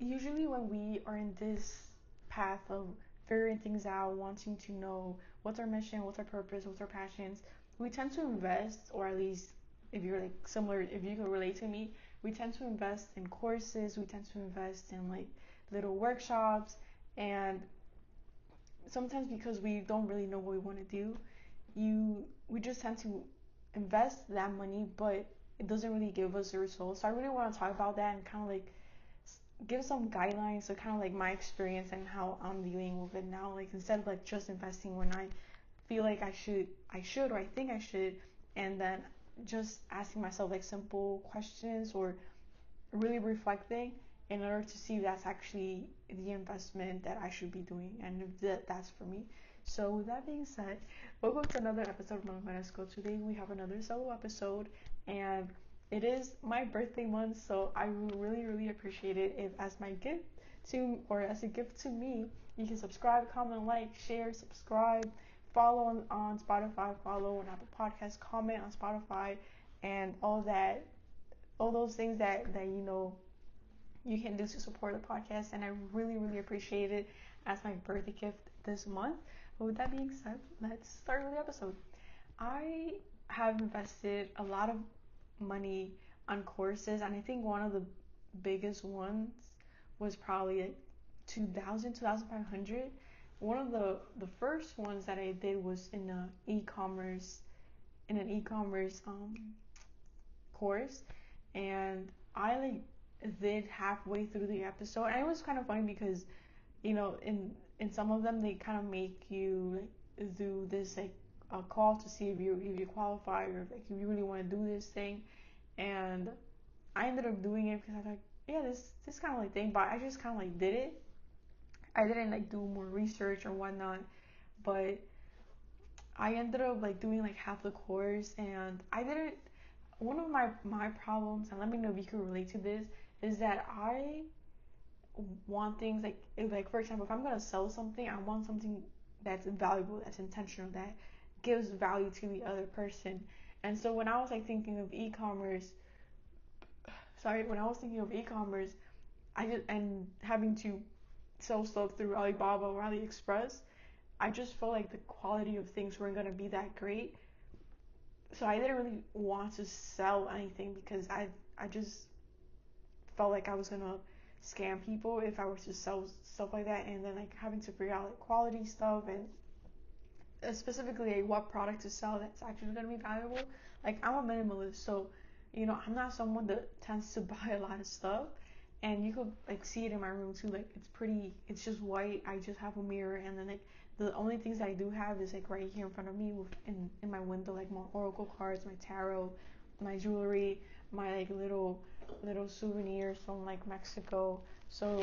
usually when we are in this path of figuring things out, wanting to know what's our mission, what's our purpose, what's our passions, we tend to invest, or at least if you're like similar, if you can relate to me, we tend to invest in courses, we tend to invest in like little workshops, and sometimes because we don't really know what we want to do, we just tend to invest that money, but it doesn't really give us the results. So I really want to talk about that and kind of like give some guidelines, so kind of like my experience and how I'm dealing with it now. Like instead of like just investing when I feel like I should, or I think I should, and then just asking myself like simple questions or really reflecting in order to see if that's actually the investment that I should be doing and if that's for me. So with that being said, welcome to another episode of Malamesco. Today we have another solo episode, and it is my birthday month, so I would really appreciate it if as my gift to, or as a gift to me, you can subscribe, comment, like, share, subscribe, follow on Spotify, follow on Apple Podcasts, comment on Spotify, and all that, all those things that you can do to support the podcast, and I really appreciate it as my birthday gift this month. But with that being said, let's start with the episode. I have invested a lot of money on courses, and I think one of the biggest ones was probably like 2,500. One of the first ones that I did was in an e-commerce course, and I like did halfway through the episode, and it was kind of funny because in some of them they kind of make you like do this like a call to see if you qualify, or like if you really want to do this thing. And I ended up doing it because I was like, yeah, this kind of like thing, but I just kind of like did it. I didn't like do more research or whatnot, but I ended up like doing like half the course, and I didn't. One of my problems, and let me know if you can relate to this, is that I want things like, for example, if I'm gonna sell something, I want something that's valuable, that's intentional, that gives value to the other person. And so when I was like thinking of e-commerce, when I was thinking of e-commerce, I just, and having to sell stuff through Alibaba or AliExpress, I just felt like the quality of things weren't gonna be that great. So I didn't really want to sell anything because I just felt like I was gonna scam people if I were to sell stuff like that, and then like having to figure out like quality stuff and specifically like what product to sell that's actually gonna be valuable. Like I'm a minimalist, so I'm not someone that tends to buy a lot of stuff, and you could like see it in my room too. Like it's just white. I just have a mirror, and then like the only things I do have is like right here in front of me in my window, like my oracle cards, my tarot, my jewelry, my like little souvenirs from like Mexico. So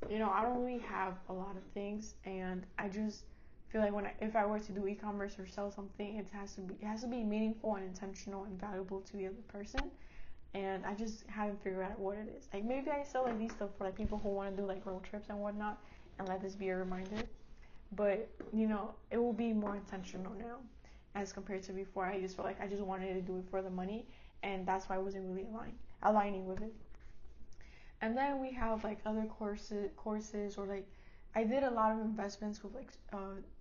I don't really have a lot of things, and I just feel like if I were to do e-commerce or sell something, it has to be meaningful and intentional and valuable to the other person. And I just haven't figured out what it is. Like maybe I sell like these stuff for like people who want to do like road trips and whatnot, and let this be a reminder. But it will be more intentional now as compared to before. I just felt like I just wanted to do it for the money, and that's why I wasn't really aligning with it. And then we have like other courses, or like I did a lot of investments with like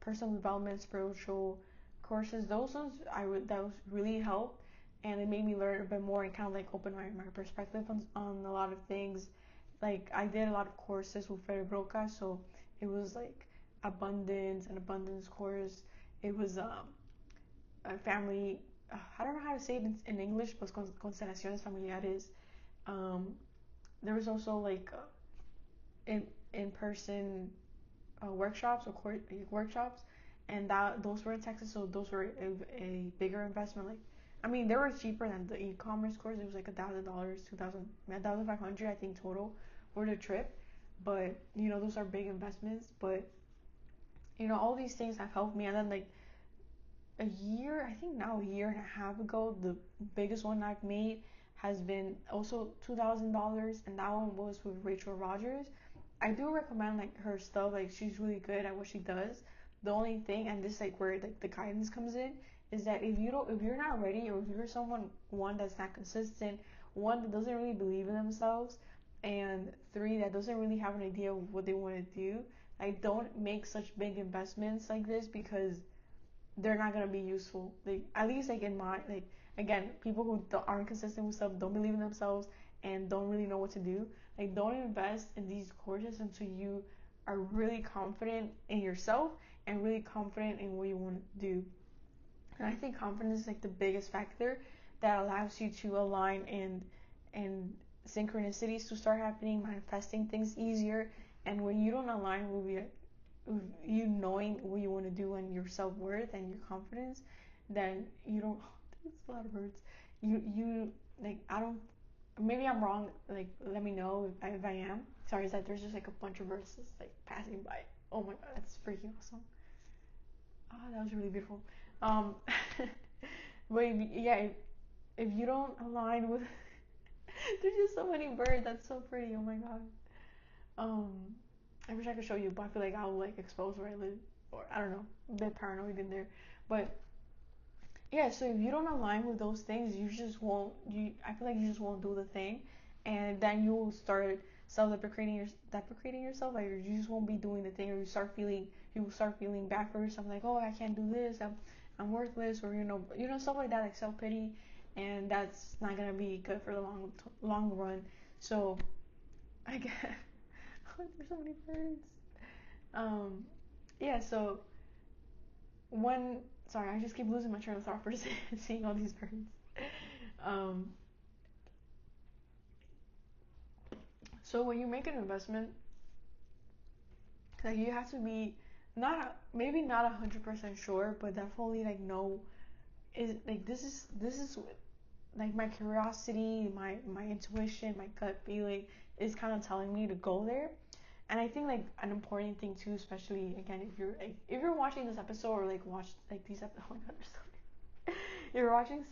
personal development, spiritual courses. Those really helped, and it made me learn a bit more and kind of like open my perspective on a lot of things. Like I did a lot of courses with Fred Broca, so it was like abundance course. It was a family. I don't know how to say it in English, but constelaciones familiares. Um, there was also like in person workshops or workshops, and those were in Texas, so those were a bigger investment. Like, I mean, they were cheaper than the e-commerce course. It was like $1,000, 1,500, I think total for the trip. But those are big investments. But all these things have helped me. And then like a year, I think now a year and a half ago, the biggest one I've made has been also $2,000, and that one was with Rachel Rogers. I do recommend like her stuff. Like she's really good at what she does. The only thing, and this is like where like the guidance comes in, is that if you're not ready, or if you're one that's not consistent, one that doesn't really believe in themselves, and 3 that doesn't really have an idea of what they want to do, like don't make such big investments like this because they're not gonna be useful. Like at least like in my like again, people who aren't consistent with stuff, don't believe in themselves, and don't really know what to do. Like don't invest in these courses until you are really confident in yourself and really confident in what you want to do. And I think confidence is like the biggest factor that allows you to align and synchronicities to start happening, manifesting things easier. And when you don't align with you knowing what you want to do and your self worth and your confidence, then you don't. It's a lot of words. You like I don't. Maybe I'm wrong. Like let me know if I am. Sorry, is that there's just like a bunch of birds just like passing by. Oh my god, that's freaking awesome. Oh, that was really beautiful. Um, but yeah, if you don't align with, there's just so many birds. That's so pretty. Oh my god. Um, I wish I could show you, but I feel like I'll like expose where I live, or I don't know, a bit paranoid in there. But yeah, so if you don't align with those things, you just won't. I feel like you just won't do the thing, and then you will start deprecating yourself. Like you just won't be doing the thing, or you will start feeling bad for yourself. Like, oh, I can't do this. I'm worthless, or stuff like that, like self pity, and that's not gonna be good for the long run. So I guess there's so many birds. Um, yeah. So when sorry, I just keep losing my train of thought for seeing all these birds. Um, so when you make an investment, like you have to be maybe not 100% sure, but definitely like know is like this is like my curiosity, my intuition, my gut feeling is kind of telling me to go there. And I think like an important thing too, especially again if you're watching this episode or like watch like these episodes, oh my god, you're watching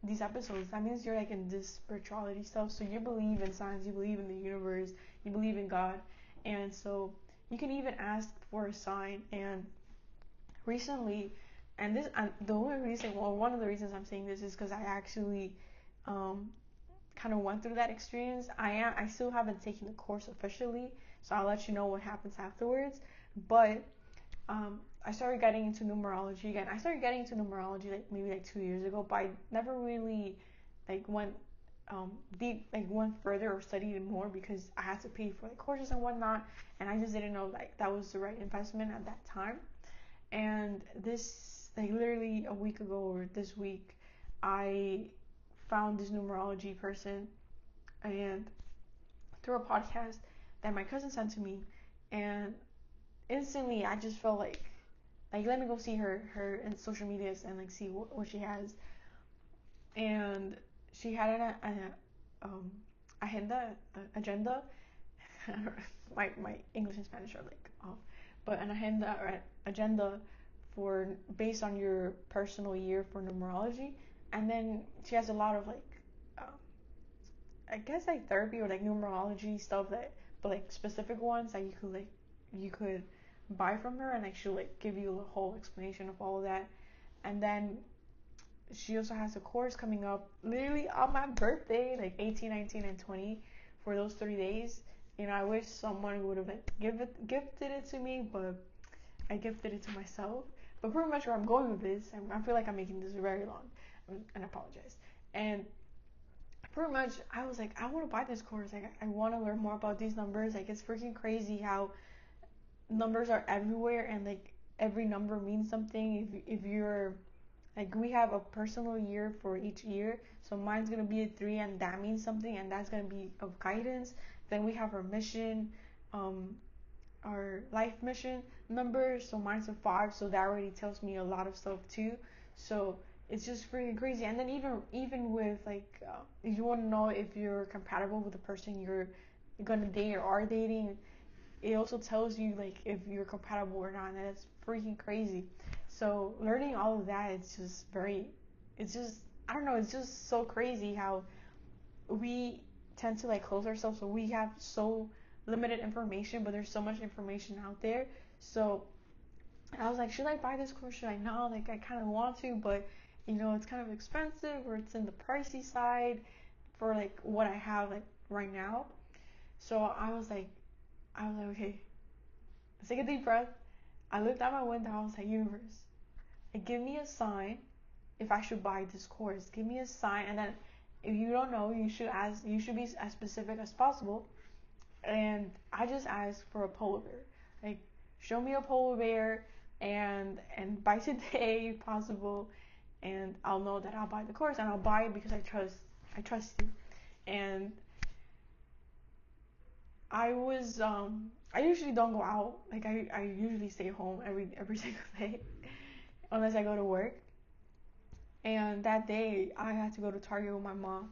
these episodes, that means you're like in this spirituality stuff. So you believe in science, you believe in the universe, you believe in God, and so you can even ask for a sign. And recently, and this the only reason, well, one of the reasons I'm saying this is because I actually um, kind of went through that experience. I still haven't taken the course officially, so I'll let you know what happens afterwards. But I started getting into numerology again. I started getting into numerology like maybe like 2 years ago, but I never really like deep, like went further or studied more because I had to pay for like courses and whatnot, and I just didn't know like that was the right investment at that time. And this like literally a week ago or this week, I found this numerology person and through a podcast that my cousin sent to me, and instantly I just felt like let me go see her in social medias and like see what she has. And she had um agenda. My English and Spanish are like off, but an agenda or agenda for based on your personal year for numerology. And then she has a lot of like I guess like therapy or like numerology stuff that, but like specific ones that you could buy from her, and like she'll like give you a whole explanation of all of that. And then she also has a course coming up literally on my birthday, like 18, 19, and 20 for those 3 days. I wish someone would have like gifted it to me, but I gifted it to myself. But pretty much where I'm going with this, I feel like I'm making this very long, and I apologize. And pretty much I was like, I want to buy this course. Like I want to learn more about these numbers. Like it's freaking crazy how numbers are everywhere, and like every number means something. If you're like, we have a personal year for each year, so mine's gonna be a 3, and that means something, and that's gonna be of guidance. Then we have our mission, um, our life mission number, so mine's a 5, so that already tells me a lot of stuff too. So it's just freaking crazy. And then even with like, if you want to know if you're compatible with the person you're gonna date or are dating, it also tells you like if you're compatible or not, and that's freaking crazy. So learning all of that, it's just, I don't know, it's just so crazy how we tend to like close ourselves, so we have so limited information, but there's so much information out there. So I was like, should I buy this course? Should I not? Like I kind of want to, but it's kind of expensive, or it's in the pricey side for like what I have like right now. So I was like, okay, let's take a deep breath. I looked out my window. I was like, universe, like, give me a sign if I should buy this course. Give me a sign, and then if you don't know, you should ask. You should be as specific as possible. And I just asked for a polar bear. Like, show me a polar bear, and by today, if possible, and I'll know that I'll buy the course, and I'll buy it because I trust you. And I usually don't go out. Like, I usually stay home every single day unless I go to work. And that day I had to go to Target with my mom.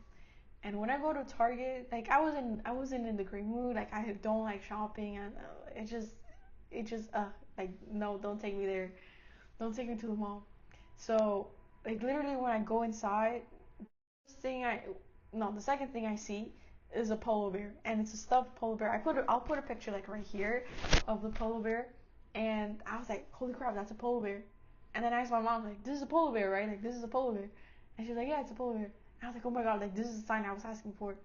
And when I go to Target, like, I wasn't in the great mood. Like, I don't like shopping, and it just like, no, don't take me there. Don't take me to the mall. So, like, literally when I go inside, thing I no the second thing I see is a polar bear, and it's a stuffed polar bear. I'll put a picture, like, right here of the polar bear, and I was like, holy crap, that's a polar bear. And then I asked my mom, like, this is a polar bear, right? Like, this is a polar bear. And she's like, yeah, it's a polar bear. And I was like, oh my god, like, this is the sign I was asking for.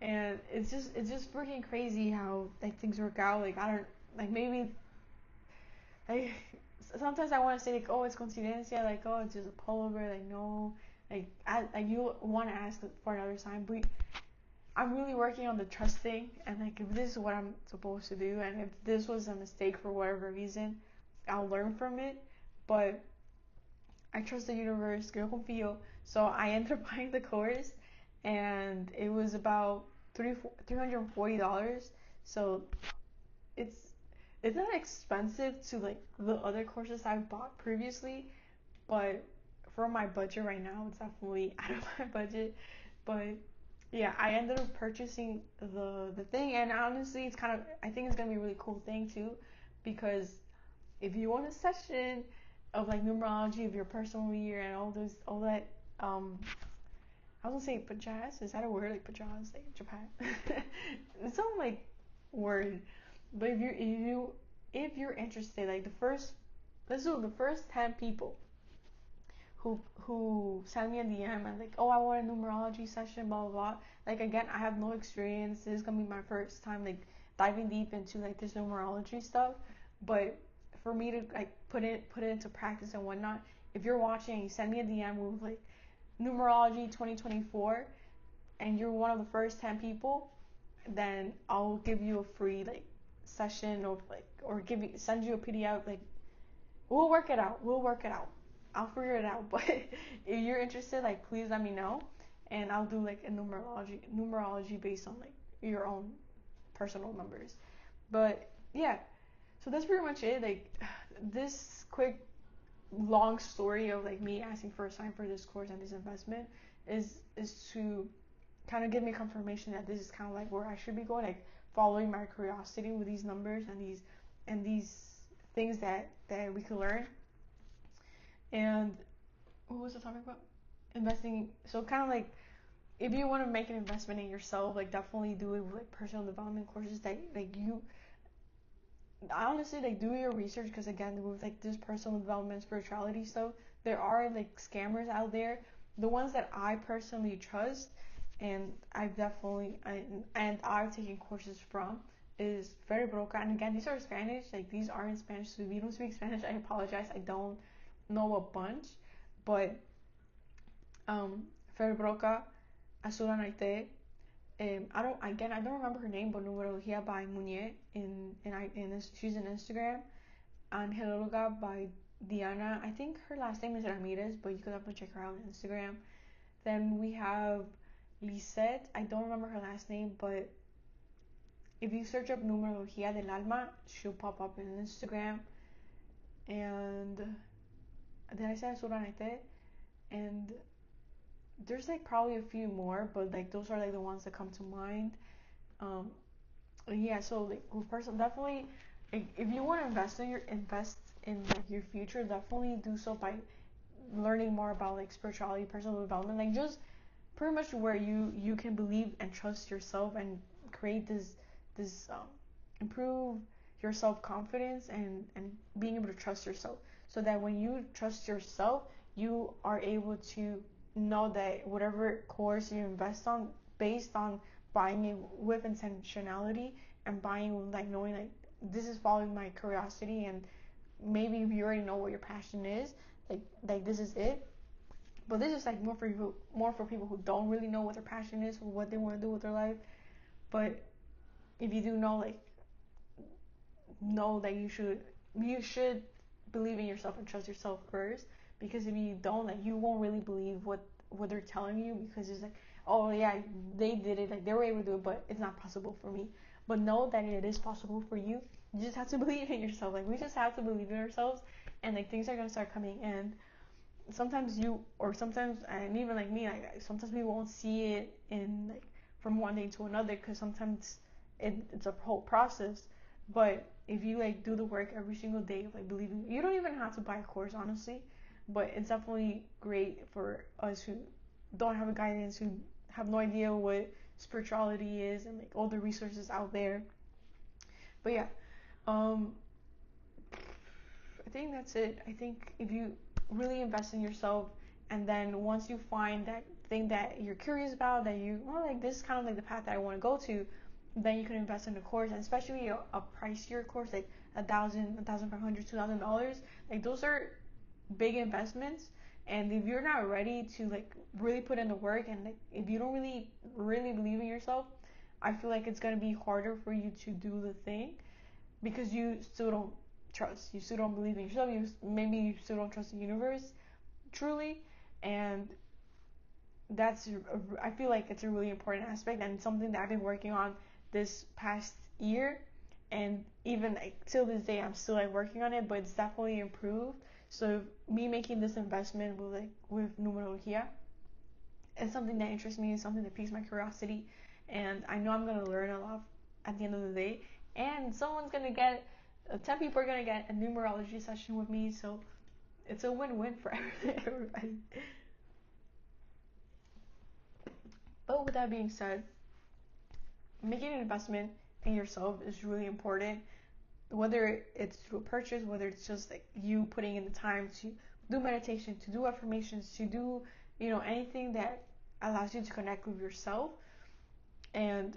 And it's just freaking crazy how, like, things work out. Like, I don't, like, maybe, like, sometimes I want to say, like, oh, it's coincidencia, like, oh, it's just a polar bear. Like, no, like you want to ask for another sign, but I'm really working on the trust thing. And, like, if this is what I'm supposed to do, and if this was a mistake for whatever reason, I'll learn from it. But I trust the universe, yo confío. So I ended up buying the course, and it was about $340. So it's it's not expensive to, like, the other courses I've bought previously, but for my budget right now, it's definitely out of my budget. But yeah, I ended up purchasing the thing, and honestly, it's kind of, I think it's gonna be a really cool thing too, because if you want a session of, like, numerology of your personal year and all that, I was gonna say pajas. Is that a word, like pajas, like Japan? It's some, like, word. But if you're interested, like, let's do the first 10 people who send me a DM and, like, oh, I want a numerology session, blah blah blah. Like, again, I have no experience. This is gonna be my first time, like, diving deep into, like, this numerology stuff. But for me to, like, put it into practice and whatnot, if you're watching and you send me a DM with, like, numerology 2024, and you're one of the first 10 people, then I'll give you a free, like, session, or, like, or send you a PDF. Like, we'll work it out. We'll work it out. I'll figure it out. But if you're interested, like, please let me know, and I'll do, like, a numerology based on, like, your own personal numbers. But yeah, so that's pretty much it. Like, this quick long story of, like, me asking for a sign for this course and this investment is to kind of give me confirmation that this is kind of, like, where I should be going, like, following my curiosity with these numbers and these things that we can learn. And what was I talking about? Investing. So, kind of, like, if you want to make an investment in yourself, like, definitely do it with, like, personal development courses that, like, you honestly, like, do your research, because, again, with, like, this personal development spirituality stuff, there are, like, scammers out there. The ones that I personally trust, and I've taken courses from, is Ferry Broca. And again, these are Spanish. Like, these aren't Spanish. So if you don't speak Spanish, I apologize. I don't know a bunch. But Ferry Broca, Azul Anaite, I don't remember her name, but Numerología by Muñe she's in Instagram. Angeloga by Diana. I think her last name is Ramirez, but you could definitely check her out on Instagram. Then we have Lisette. I don't remember her last name, but if you search up Numerología del Alma, she'll pop up in Instagram. And did I say Suranete? And there's, like, probably a few more, but, like, those are, like, the ones that come to mind. Um, yeah, so, like, definitely, like, if you want to invest in, like, your future, definitely do so by learning more about, like, spirituality, personal development, like, just pretty much where you can believe and trust yourself, and create this improve your self confidence, and being able to trust yourself, so that when you trust yourself, you are able to know that whatever course you invest on, based on buying it with intentionality and buying with like knowing like this is following my curiosity, and maybe if you already know what your passion is, like this is it. But this is like more for people who don't really know what their passion is or what they want to do with their life. But if you do know that you should believe in yourself and trust yourself first, because if you don't, like, you won't really believe what they're telling you, because it's like, oh yeah, they did it, like they were able to do it, but it's not possible for me. But know that it is possible for you. You just have to believe in yourself. Like, we just have to believe in ourselves, and like things are gonna start coming. And sometimes, and even like me, like sometimes we won't see it in like from one day to another, because sometimes it's a whole process. But if you like do the work every single day, like believing, you don't even have to buy a course, honestly. But it's definitely great for us who don't have a guidance, who have no idea what spirituality is, and like all the resources out there. But yeah, um, I think that's it. I think if you really invest in yourself, and then once you find that thing that you're curious about, that you, well, like this is kind of like the path that I want to go to, then you can invest in a course, and especially a pricier course like $1,500, $2,000. Like, those are big investments. And if you're not ready to like really put in the work, and like if you don't really believe in yourself, I feel like it's gonna be harder for you to do the thing, because you still don't trust, you still don't believe in yourself, maybe you still don't trust the universe truly. And I feel like it's a really important aspect, and something that I've been working on this past year. And even like till this day, I'm still like working on it, but it's definitely improved. So me making this investment with numerología is something that interests me, is something that piques my curiosity, and I know I'm gonna learn a lot at the end of the day. And 10 people are gonna get a numerology session with me, so it's a win-win for everybody. But with that being said, making an investment in yourself is really important. Whether it's through a purchase, whether it's just like you putting in the time to do meditation, to do affirmations, to do, anything that allows you to connect with yourself, and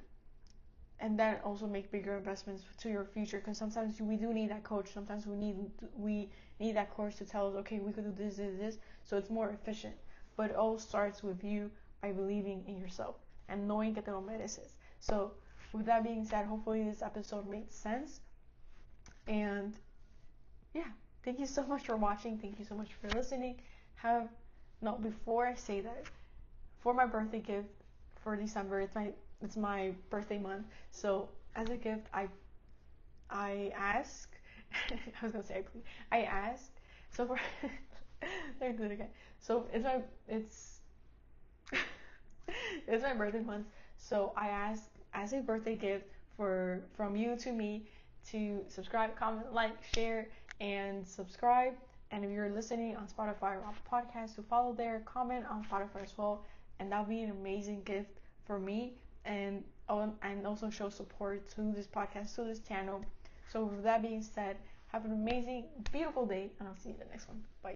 then also make bigger investments to your future, because sometimes we do need that coach. Sometimes we need that coach to tell us, okay, we could do this, so it's more efficient. But it all starts with you by believing in yourself and knowing que te lo mereces. So with that being said, hopefully this episode made sense. And yeah, thank you so much for watching. Thank you so much for listening. Before I say that, for my birthday gift for December, it's my birthday month. So as a gift, I ask. I was gonna say I ask. So for let me do it again. So it's it's my birthday month. So I ask as a birthday gift from you to me to subscribe, comment, like, share, and subscribe. And if you're listening on Spotify or Apple Podcasts, to follow there, comment on Spotify as well, and that'll be an amazing gift for me, and also show support to this podcast, to this channel. So with that being said, have an amazing, beautiful day, and I'll see you in the next one. Bye.